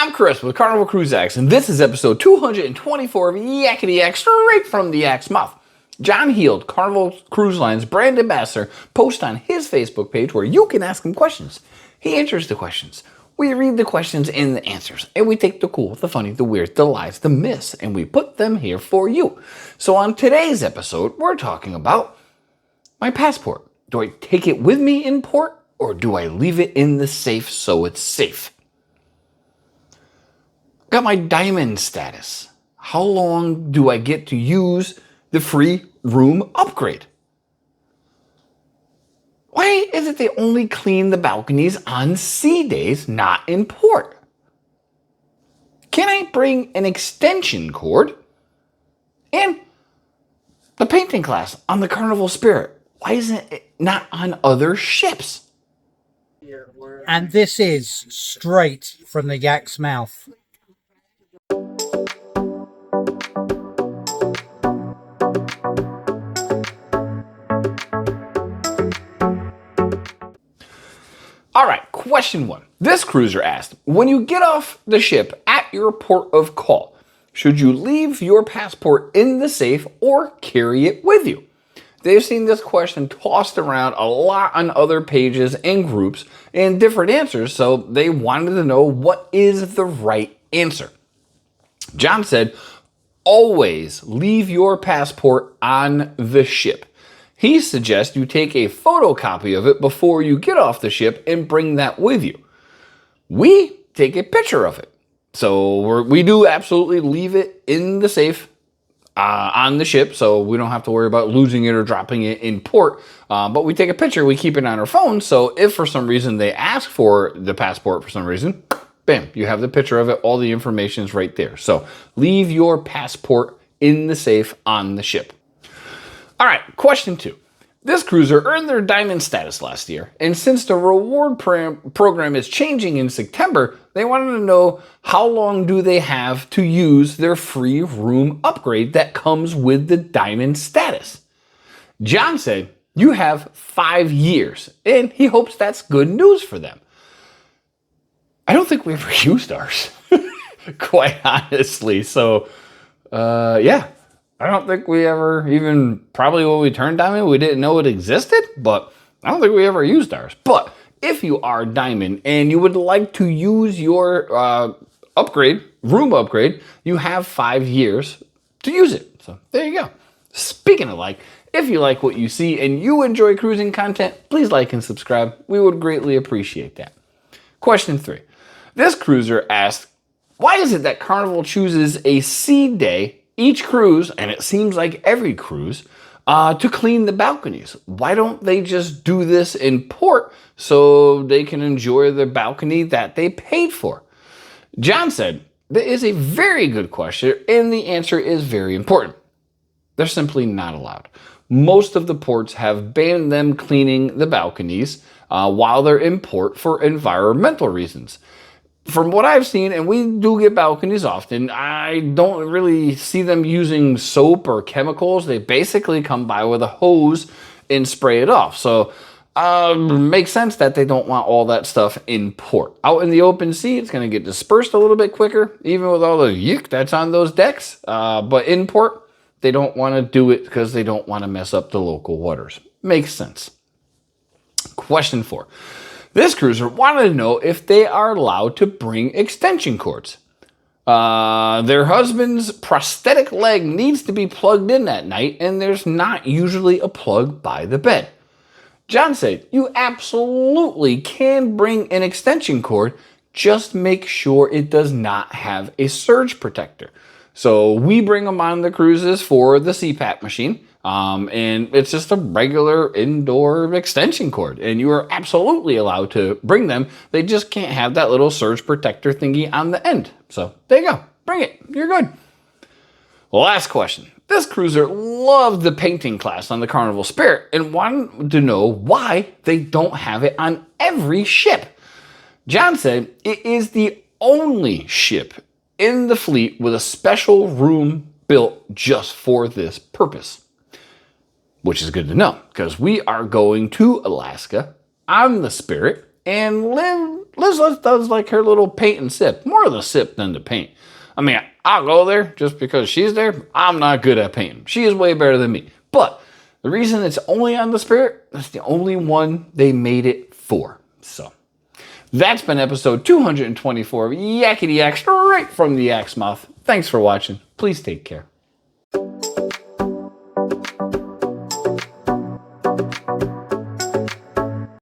I'm Chris with Carnival Cruise Lines, and this is episode 224 of Yakety-Yak, straight from the Yak's mouth. John Heald, Carnival Cruise Lines brand ambassador, posts on his Facebook page where you can ask him questions. He answers the questions. We read the questions and the answers, and we take the cool, the funny, the weird, the lies, the myths, and we put them here for you. So on today's episode, we're talking about my passport. Do I take it with me in port, or do I leave it in the safe so it's safe? Got my diamond status. How long do I get to use the free room upgrade? Why is it they only clean the balconies on sea days, not in port? Can I bring an extension cord? And the painting class on the Carnival Spirit, why isn't it not on other ships? And this is straight from the Yak's mouth. All right, question one. This cruiser asked, when you get off the ship at your port of call, should you leave your passport in the safe or carry it with you? They've seen this question tossed around a lot on other pages and groups and different answers, so they wanted to know what is the right answer. John said, always leave your passport on the ship. He suggests you take a photocopy of it before you get off the ship and bring that with you. We take a picture of it. So we do absolutely leave it in the safe on the ship, so we don't have to worry about losing it or dropping it in port. But we take a picture, we keep it on our phone, so if for some reason they ask for the passport for some reason, bam, you have the picture of it, all the information is right there. So leave your passport in the safe on the ship. All right, question two. This cruiser earned their diamond status last year, and since the reward program is changing in September, they wanted to know how long do they have to use their free room upgrade that comes with the diamond status. John said, you have 5 years, and he hopes that's good news for them. I don't think we ever used ours, quite honestly, so yeah. I don't think we ever even, probably when we turned diamond, we didn't know it existed, but I don't think we ever used ours. But if you are diamond and you would like to use your room upgrade, you have 5 years to use it. So there you go. Speaking of like, if you like what you see and you enjoy cruising content, please like and subscribe. We would greatly appreciate that. Question 3. This cruiser asked, why is it that Carnival chooses a sea day each cruise, and it seems like every cruise, to clean the balconies? Why don't they just do this in port so they can enjoy the balcony that they paid for? John said, that is a very good question, and the answer is very important. They're simply not allowed. Most of the ports have banned them cleaning the balconies while they're in port for environmental reasons. From what I've seen, and we do get balconies often, I don't really see them using soap or chemicals. They basically come by with a hose and spray it off. So makes sense that they don't want all that stuff in port. Out in the open sea, it's going to get dispersed a little bit quicker, even with all the yuck that's on those decks. But in port, they don't want to do it because they don't want to mess up the local waters. Makes sense. Question 4. This cruiser wanted to know if they are allowed to bring extension cords. Their husband's prosthetic leg needs to be plugged in that night, and there's not usually a plug by the bed. John said, you absolutely can bring an extension cord, just make sure it does not have a surge protector. So we bring them on the cruises for the CPAP machine. And it's just a regular indoor extension cord, and you are absolutely allowed to bring them. They just can't have that little surge protector thingy on the end. So there you go. Bring it. You're good. Last question. This cruiser loved the painting class on the Carnival Spirit and wanted to know why they don't have it on every ship. John said it is the only ship in the fleet with a special room built just for this purpose. Which is good to know, because we are going to Alaska on the Spirit and live Liz does like her little paint and sip. More of the sip than the paint. I mean, I'll go there just because she's there. I'm not good at painting. She is way better than me. But the reason it's only on the Spirit, that's the only one they made it for. So that's been episode 224 of Yakety-Yak, straight from the Yak's mouth. Thanks for watching. Please take care.